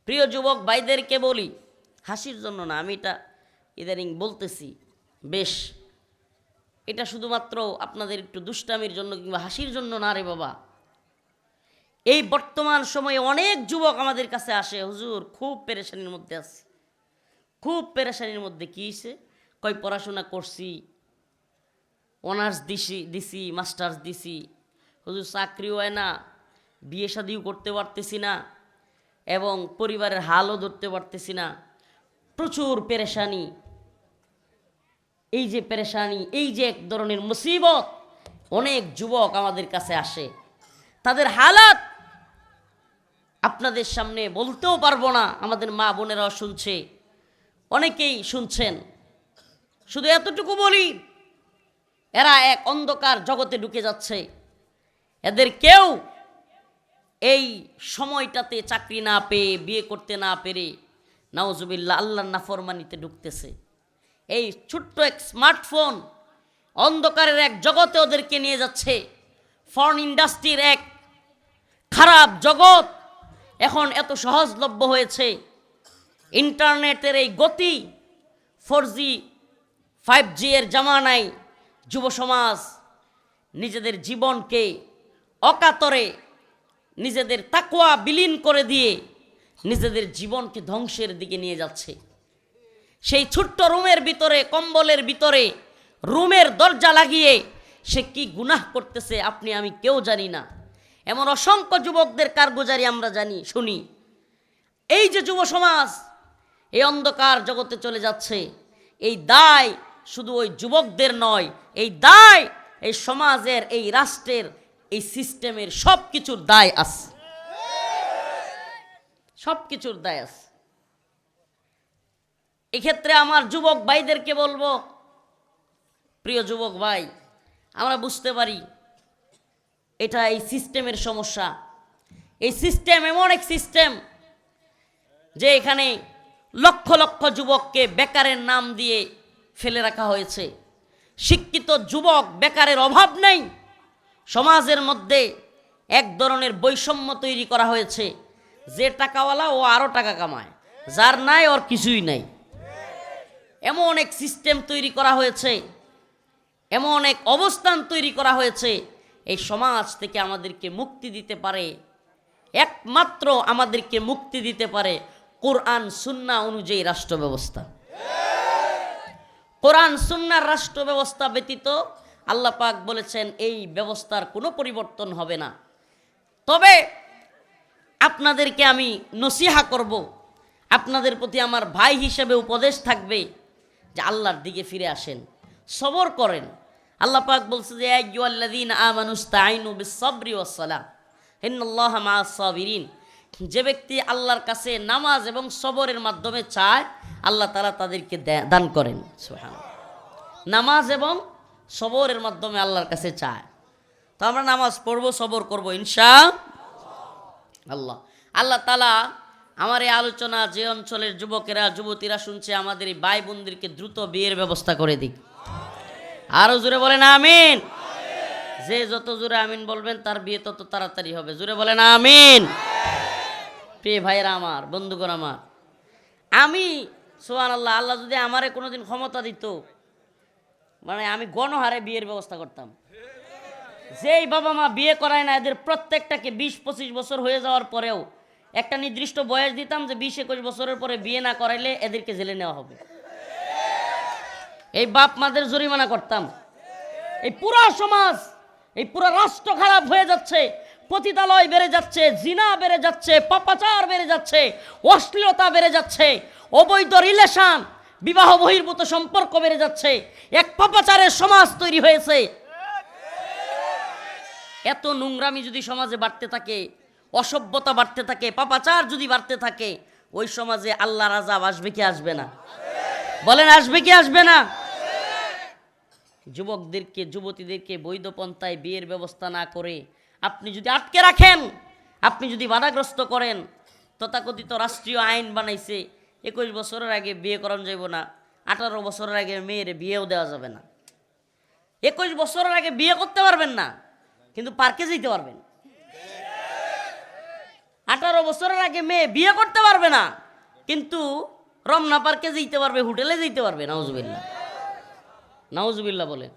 প্রিয় যুবক ভাইদেরকে বলি, হাসির জন্য না, আমি এটা ইদানিং বলতেছি বেশ, এটা শুধুমাত্র আপনাদের একটু দুষ্টামির জন্য কিংবা হাসির জন্য না রে বাবা। এই বর্তমান সময়ে অনেক যুবক আমাদের কাছে আসে, হুজুর খুব পেরেশানির মধ্যে আছি, খুব পেরেশানির মধ্যে। কী হয়েছে? কই পড়াশোনা করছি, অনার্স দিছি, মাস্টার্স দিছি, হুজুর চাকরিও হয় না, বিয়ে শাদিও করতে পারতেছি না, এবং পরিবারের হালও ধরতে পারতেছি না, প্রচুর পেরেশানি। এই যে পেরেশানি, এই যে এক ধরনের মুসিবত, অনেক যুবক আমাদের কাছে আসে, তাদের হালাত আপনাদের সামনে বলতেও পারবো না। আমাদের মা বোনেরাও শুনছে, অনেকেই শুনছেন। শুধু এতটুকু বলি, এরা এক অন্ধকার জগতে ঢুকে যাচ্ছে। এদের কেউ এই সময়টাতে চাকরি না পেয়ে, বিয়ে করতে না পেরে নাউজুবিল্লাহ আল্লাহর নাফরমানিতে ঢুকতেছে। এই ছোট্ট এক স্মার্টফোন অন্ধকারের এক জগতে ওদেরকে নিয়ে যাচ্ছে। ফরেন ইন্ডাস্ট্রির এক খারাপ জগৎ এখন এত সহজলভ্য হয়েছে। ইন্টারনেটের এই গতি, 4G 5G এর জামানায় যুব সমাজ নিজেদের জীবনকে অকাতরে, নিজেদের তাকওয়া বিলীন করে দিয়ে নিজেদের জীবনকে ধ্বংসের দিকে নিয়ে যাচ্ছে। সেই ছোট্ট রুমের ভিতরে, কম্বলের ভিতরে, রুমের দরজা লাগিয়ে সে কি গুনাহ করতেছে আপনি আমি কেউ জানি না। এমন অসংখ্য যুবকদের কারগুজারি আমরা জানি, শুনি। এই যে যুব সমাজ এই অন্ধকার জগতে চলে যাচ্ছে, এই দায় শুধু ওই যুবকদের নয়, এই দায় এই সমাজের, এই রাষ্ট্রের, এই সিস্টেমের সব কিছুর দায় আছে, সব কিছুর দায় আছে। এক্ষেত্রে আমার যুবক ভাইদেরকে বলবো, প্রিয় যুবক ভাই, আমরা বুঝতে পারি এটা এই সিস্টেমের সমস্যা। এই সিস্টেম এমন এক সিস্টেম যে এখানে লক্ষ লক্ষ যুবককে বেকারের নাম দিয়ে ফেলে রাখা হয়েছে। শিক্ষিত যুবক বেকারের অভাব নেই। সমাজের মধ্যে এক ধরনের বৈষম্য তৈরি করা হয়েছে। যে টাকাওয়ালা ও আরও টাকা কামায়, যার নাই ওর কিছুই নাই। এমন এক সিস্টেম তৈরি করা হয়েছে, এমন এক অবস্থান তৈরি করা হয়েছে। এই সমাজ থেকে আমাদেরকে মুক্তি দিতে পারে, একমাত্র আমাদেরকে মুক্তি দিতে পারে কোরআন সুন্নাহ অনুযায়ী রাষ্ট্র ব্যবস্থা। কোরআন সুন্নাহর রাষ্ট্র ব্যবস্থা ব্যতীত আল্লাহ পাক বলেছেন এই ব্যবস্থার কোনো পরিবর্তন হবে না। তবে আপনাদেরকে আমি নসিহা করব, আপনাদের প্রতি আমার ভাই হিসেবে উপদেশ থাকবে যে আল্লাহর দিকে ফিরে আসেন, সবর করেন। আল্লাহ পাক বলছে যে আইয়ুহাল্লাযীনা আমানুস্তাঈনু বিস-সাবরি ওয়াস-সালাহ ইন্নাল্লাহা মা'আস-সাবিরিন। যে ব্যক্তি আল্লাহর কাছে নামাজ এবং সবরের মাধ্যমে চায়, আল্লাহ তাআলা তাদেরকে দান করেন। সুবহানাল্লাহ। নামাজ এবং সবরের মাধ্যমে আল্লাহর কাছে চায়, তো আমরা নামাজ পড়ব, সবর করব ইনশাআল্লাহ। আল্লাহ তাআলা আমার এই আলোচনা যে অঞ্চলের যুবকেরা যুবতীরা শুনছে, আমাদের এই ভাই বোনদেরকে দ্রুত বিয়ের ব্যবস্থা করে দিক। আরো জোরে বলেন আমিন। যে যত জোরে আমিন বলবেন তার বিয়ে তত তাড়াতাড়ি হবে। জোরে বলেন আমিন। প্রিয় ভাইয়েরা আমার, বন্ধুগণ আমার, আমি সুবহানাল্লাহ, আল্লাহ যদি আমারে কোনোদিন ক্ষমতা দিত, মানে আমি গণহারে বিয়ের ব্যবস্থা করতাম। যেই বাবা মা বিয়ে করায় না, এদের প্রত্যেকটাকে 20-25 বছর হয়ে যাওয়ার পরেও একটা নির্দিষ্ট বয়স দিতাম যে 20-21 বছরের পরে বিয়ে না করাইলে এদেরকে জেলে নেওয়া হবে। এই বাপ মাদের জরিমানা করতাম। এই পুরা সমাজ, এই পুরা রাষ্ট্র খারাপ হয়ে যাচ্ছে। পতিতালয় বেড়ে যাচ্ছে, জিনা বেড়ে যাচ্ছে, পাপাচার বেড়ে যাচ্ছে, অশ্লীলতা বেড়ে যাচ্ছে, অবৈধ রিলেশন, বিবাহ বহির্ভূত সম্পর্ক বেড়ে যাচ্ছে। এক পাপাচারের সমাজ তৈরি হয়েছে। এত নোংরামি যদি সমাজে বাড়তে থাকে, অসভ্যতা বাড়তে থাকে, পাপাচার যদি বাড়তে থাকে, ওই সমাজে আল্লাহর আযাব আসবে কি আসবে না? বলেন আসবে কি আসবে না? যুবকদেরকে, যুবতীদেরকে বৈধ পন্থায় বিয়ের ব্যবস্থা না করে আপনি যদি আটকে রাখেন, আপনি যদি বাধাগ্রস্ত করেন, তথাকথিত রাষ্ট্রীয় আইন বানাইছে 21 বছরের আগে বিয়ে করানো যাবে না, 18 বছরের আগে মেয়ের বিয়েও দেওয়া যাবে না। 21 বছরের আগে বিয়ে করতে পারবেন না, কিন্তু পার্কে যেতে পারবেন। 18 বছরের আগে মেয়ে বিয়ে করতে পারবে না, কিন্তু রমনা পার্কে যেতে পারবে, হোটেলে যেতে পারবে। নাউজুবিল্লাহ, নাউজুবিল্লাহ বলে।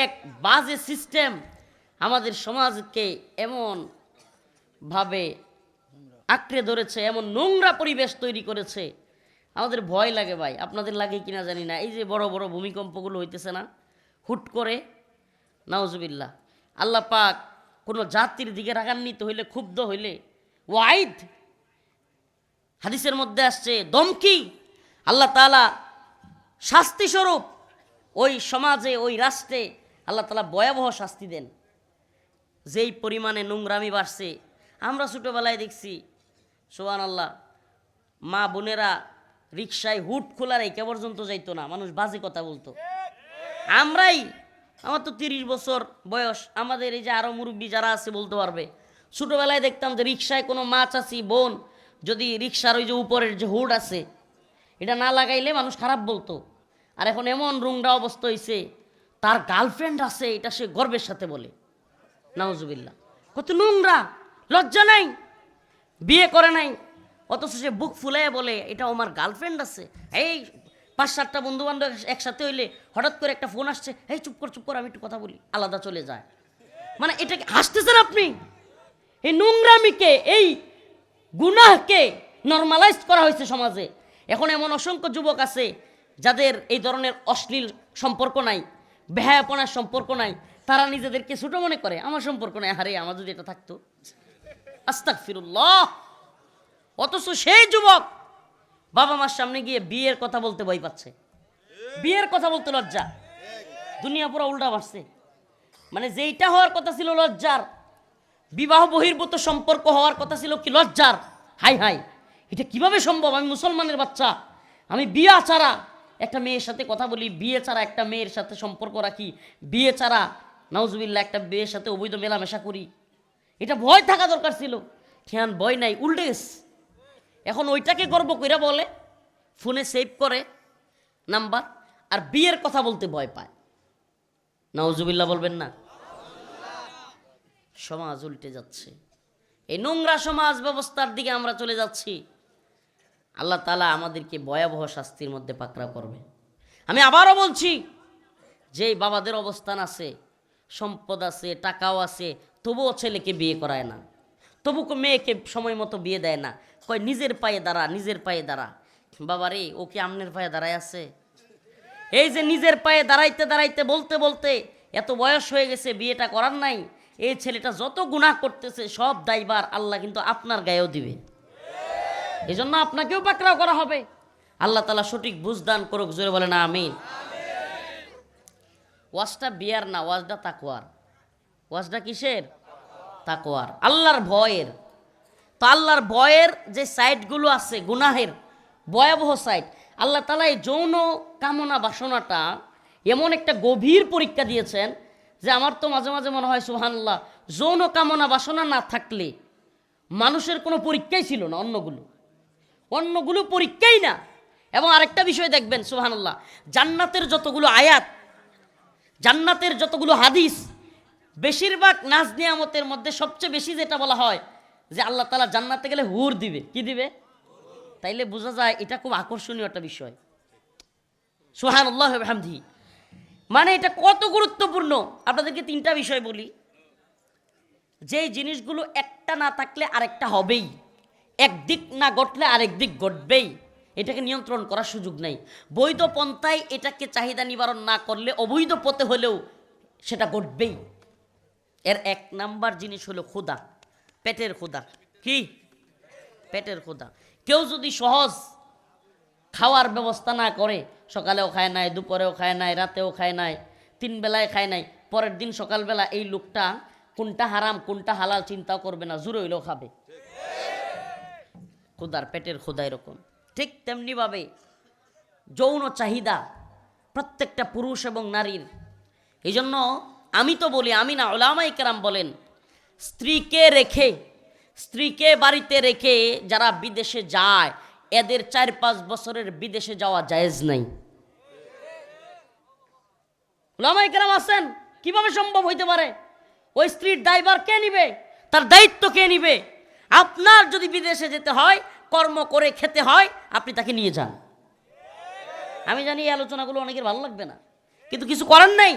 এক বাজে সিস্টেম আমাদের সমাজকে এমন ভাবে আঁকড়ে ধরেছে, এমন নোংরা পরিবেশ তৈরি করেছে, আমাদের ভয় লাগে ভাই। আপনাদের লাগে কিনা জানি না, এই যে বড় বড় ভূমিকম্পগুলো হইতেছে না হুট করে, নাউজুবিল্লাহ, আল্লাহ পাক কোনো জাতির দিকে রাগান্বিত হইলে, ক্ষুব্ধ হইলে, ওয়াইদ হাদিসের মধ্যে আসছে দমকি, আল্লাহ তাআলা শাস্তি স্বরূপ ওই সমাজে, ওই রাষ্ট্রে আল্লাহ তাআলা ভয়াবহ শাস্তি দেন। যেই পরিমাণে নোংরামি বাড়ছে, আমরা ছোটোবেলায় দেখছি সুবহানাল্লাহ, মা বোনেরা রিকশায় হুট খোলা রেখে পর্যন্ত যাইতো না, মানুষ বাজে কথা বলতো। আমার তো 30 বছর বয়স, আমাদের এই যে আরও মুরব্বী যারা আছে বলতে পারবে, ছোটোবেলায় দেখতাম যে রিকশায় কোনো মা চাচি বোন যদি রিকশার ওই যে উপরের যে হুড আছে এটা না লাগাইলে মানুষ খারাপ বলতো। আর এখন এমন রুংরা অবস্থা হয়েছে, তার গার্লফ্রেন্ড আছে এটা সে গর্বের সাথে বলে। নাউজুবিল্লাহ, কত নোংরা, লজ্জা নাই, বিয়ে করে নাই, অথচ সে বুক ফুলাই বলে এটা আমার গার্লফ্রেন্ড আছে। এই 5-7টা বন্ধু বান্ধব একসাথে হইলে হঠাৎ করে একটা ফোন আসছে, এই চুপ কর আমি একটু কথা বলি, আলাদা চলে যায়। মানে এটাকে হাসতেছেন আপনি? এই নোংরামিকে, এই গুনাহকে নর্মালাইজ করা হয়েছে সমাজে। এখন এমন অসংখ্য যুবক আছে যাদের এই ধরনের অশ্লীল সম্পর্ক নাই, বেহায়াপনার সম্পর্ক নাই, তারা নিজেদেরকে ছোট মনে করে, আমার সম্পর্ক নাই, হারে আমার যদি এটা থাকতো, আস্তাগফিরুল্লাহ। অথচ সেই যুবক বাবা মার সামনে গিয়ে বিয়ের কথা বলতে ভয় পাচ্ছে, বিয়ের কথা বলতে লজ্জা। দুনিয়া পুরো উল্টা মারছে। মানে যেইটা হওয়ার কথা ছিল লজ্জার, বিবাহ বহির্ভূত সম্পর্ক হওয়ার কথা ছিল কি লজ্জার। হাই হাই, এটা কিভাবে সম্ভব? আমি মুসলমানের বাচ্চা, আমি বিয়ে ছাড়া একটা মেয়ের সাথে কথা বলি, বিয়ে ছাড়া একটা মেয়ের সাথে সম্পর্ক রাখি, বিয়ে ছাড়া নাউজুবিল্লাহ একটা মেয়ের সাথে অবৈধ মেলামেশা করি। এটা ভয় থাকা দরকার ছিল, খেয়ান ভয় নাই, উল্টে গেছে। এখন ওইটাকে গর্ব কইরা বলে, ফোনে সেভ করে নাম্বার, আর বিয়ের কথা বলতে ভয় পায়। নাউজুবিল্লাহ বলবেন না? সমাজ উল্টে যাচ্ছে, এই নোংরা সমাজ ব্যবস্থার দিকে আমরা চলে যাচ্ছি। আল্লাহ তাআলা আমাদেরকে ভয়াবহ শাস্তির মধ্যে পাকড়াও করবে। আমি আবারও বলছি, যেই বাবাদের অবস্থান আছে, সম্পদ আছে, টাকাও আছে, তবুও ছেলেকে বিয়ে করায় না, তবু মেয়েকে সময় মতো বিয়ে দেয় না, কয় নিজের পায়ে দাঁড়া, নিজের পায়ে দাঁড়া। বাবারে, ও কি আমনের পায়ে দাঁড়ায় আছে? এই যে নিজের পায়ে দাঁড়াইতে দাঁড়াইতে বলতে বলতে এত বয়স হয়ে গেছে, বিয়েটা করার নাই, এই ছেলেটা যত গুনাহ করতেছে সব দায়ভার আল্লাহ কিন্তু আপনার গায়েও দিবে। এই জন্য আপনাকেও পাকড়াও করা হবে। আল্লাহ তাআলা সঠিক বুঝদান করুক, জোরে বলে না আমিন। ওয়াজটা বিয়ার না, ওয়াজটা তাকওয়ার। ওয়াজটা কিসের? তাকওয়ার, আল্লাহর ভয়ের। তো আল্লাহর ভয়ের যে সাইডগুলো আছে, গুনাহের ভয়াবহ সাইড, আল্লাহ তাআলা এই যৌন কামনা বাসনাটা এমন একটা গভীর পরীক্ষা দিয়েছেন যে আমার তো মাঝে মাঝে মনে হয় সুবহানাল্লাহ, যৌন কামনা বাসনা না থাকলে মানুষের কোনো পরীক্ষাই ছিল না, অন্যগুলো পরীক্ষাই না। এবং আরেকটা বিষয় দেখবেন সুবহানাল্লাহ, জান্নাতের যতগুলো আয়াত, জান্নাতের যতগুলো হাদিস, বেশিরভাগ নাজ নিয়ামতের মধ্যে সবচেয়ে বেশি যেটা বলা হয় যে আল্লাহ তাআলা জান্নাতে গেলে হুর দিবে। কি দিবে? তাইলে বোঝা যায় এটা খুব আকর্ষণীয় একটা বিষয়। সুবহানাল্লাহ ওয়া বিহামদিহি, মানে এটা কত গুরুত্বপূর্ণ। আপনাদেরকে 3টা বিষয় বলি, যেই জিনিসগুলো একটা না থাকলে আরেকটা হবেই, একদিক না ঘটলে আরেক দিক ঘটবেই, এটাকে নিয়ন্ত্রণ করার সুযোগ নেই। বৈধ পন্থায় এটাকে চাহিদা নিবারণ না করলে অবৈধ পথে হলেও সেটা ঘটবেই। এর 1 নাম্বার জিনিস হলো ক্ষুধা, পেটের ক্ষুধা। কি? পেটের ক্ষুধা। কেউ যদি সহজ খাওয়ার ব্যবস্থা না করে, সকালেও খায় নাই, দুপুরেও খায় নাই, রাতেও খায় নাই, 3 বেলায় খায় নাই, পরের দিন সকালবেলা এই লোকটা কোনটা হারাম কোনটা হালাল চিন্তাও করবে না, জোর হইলেও খাবে। ক্ষুধার, পেটের ক্ষুধা এরকম। ঠিক তেমনিভাবে যৌন চাহিদা প্রত্যেকটা পুরুষ এবং নারীর। এই জন্য আমি তো বলি, আমি না, উলামায়ে কেরাম বলেন, স্ত্রীকে বাড়িতে রেখে যারা বিদেশে যায়, এদের 4-5 বছরের বিদেশে যাওয়া জায়েজ নাই। উলামায়ে কেরাম আছেন, কিভাবে সম্ভব হইতে পারে? ওই স্ত্রীর দায়ভার কে নিবে? তার দায়িত্ব কে নিবে? আপনার যদি বিদেশে যেতে হয়, কর্ম করে খেতে হয়, আপনি তাকে নিয়ে যান। আমি জানি এই আলোচনাগুলো অনেকের ভালো লাগবে না, কিন্তু কিছু করার নাই।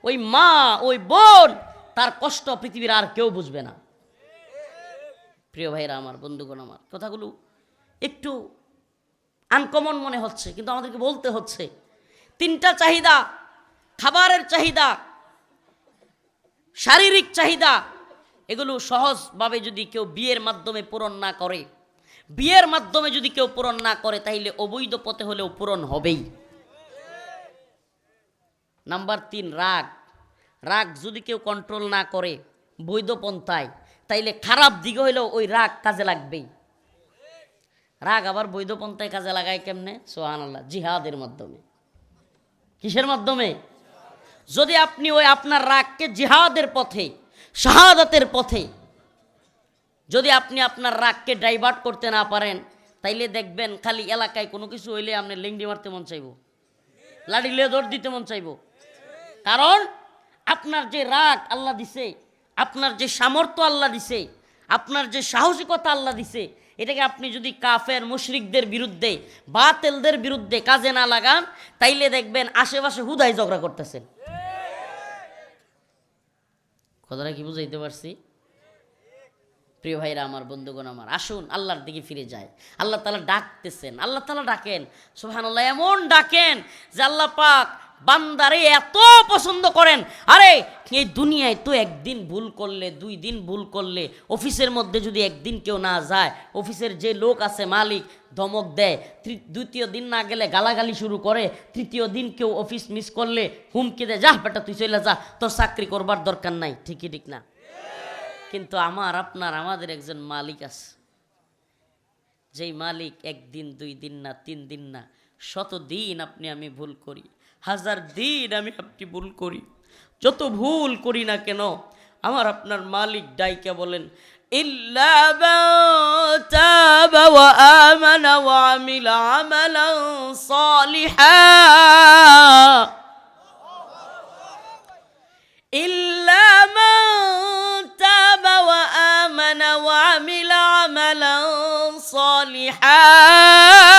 ওই মা, ওই বোন, তার কষ্ট পৃথিবীর আর কেউ বুঝবে না। প্রিয় ভাইরা আমার, বন্ধুগণ আমার, কথাগুলো একটু আনকমন মনে হচ্ছে, কিন্তু আমাদেরকে বলতে হচ্ছে। 3টা চাহিদা, খাবারের চাহিদা, শারীরিক চাহিদা, এগুলো সহজভাবে যদি কেউ বিয়ের মাধ্যমে পূরণ না করে, বিয়ের মাধ্যমে যদি কেউ পূরণ না করে, তাইলে অবৈধ পথে হলেও পূরণ হবেই। নাম্বার 3, রাগ। রাগ যদি কেউ কন্ট্রোল না করে বৈধ পন্থায়, তাইলে খারাপ দিকে হইলেও ওই রাগ কাজে লাগবেই। রাগ আবার বৈধ পন্থায় কাজে লাগায় কেমনে? সুবহানাল্লাহ, জিহাদের মাধ্যমে। কিসের মাধ্যমে? যদি আপনি ওই আপনার রাগকে জিহাদের পথে, শাহাদাতের পথে যদি আপনি আপনার রাগকে ডাইভার্ট করতে না পারেন, তাইলে দেখবেন খালি এলাকায় কোনো কিছু হইলে আপনি লেংডি মারতে মন চাইব, লাঠি লিয়ে দৌড় দিতে মন চাইব। কারণ আপনার যে রাগ আল্লাহ দিছে, আপনার যে সামর্থ্য আল্লাহ দিছে, আপনার যে সাহসিকতা আল্লাহ দিছে, এটাকে আপনি যদি কাফের মুশরিকদের বিরুদ্ধে, বাতিলদের বিরুদ্ধে কাজে না লাগান, তাইলে দেখবেন আশেপাশে হুদাই ঝগড়া করতেছেন। কথাটা কি বুঝাইতে পারছি? প্রিয় ভাইরা আমার, বন্ধুগণ আমার, আসুন আল্লাহর দিকে ফিরে যায়। আল্লাহ তাআলা ডাকতেছেন, আল্লাহ তাআলা ডাকেন, সুবহানাল্লাহ, এমন ডাকেন যে আল্লাহ পাক বান্দারে এত পছন্দ করেন। আরে এই দুনিয়ায় তো একদিন ভুল করলে, 2 দিন ভুল করলে, অফিসের মধ্যে যদি একদিন কেউ না যায়, অফিসের যে লোক আছে মালিক ধমক দেয়, 2য় দিন না গেলে গালাগালি শুরু করে, 3য় দিন কেউ অফিস মিস করলে হুমকি দেয়, যা বেটা তুই চলে যা, তোর চাকরি করবার দরকার নাই। ঠিকই ঠিক না? কিন্তু আমাদের একজন মালিক আছে, যেই মালিক 1 দিন 2 দিন না 3 দিন না, 100 দিন আপনি আমি ভুল করি, 1000 দিন আমি আপনি ভুল করি, যত ভুল করি না কেন, আমার আপনার মালিক ডাইকা বলেন, ইল্লা মান তাবা ওয়া আমানা ওয়া আমিলা আমালান সালিহান, ইল্লা মান তাবা ওয়া আমানা ওয়া আমিলা আমালান সালিহান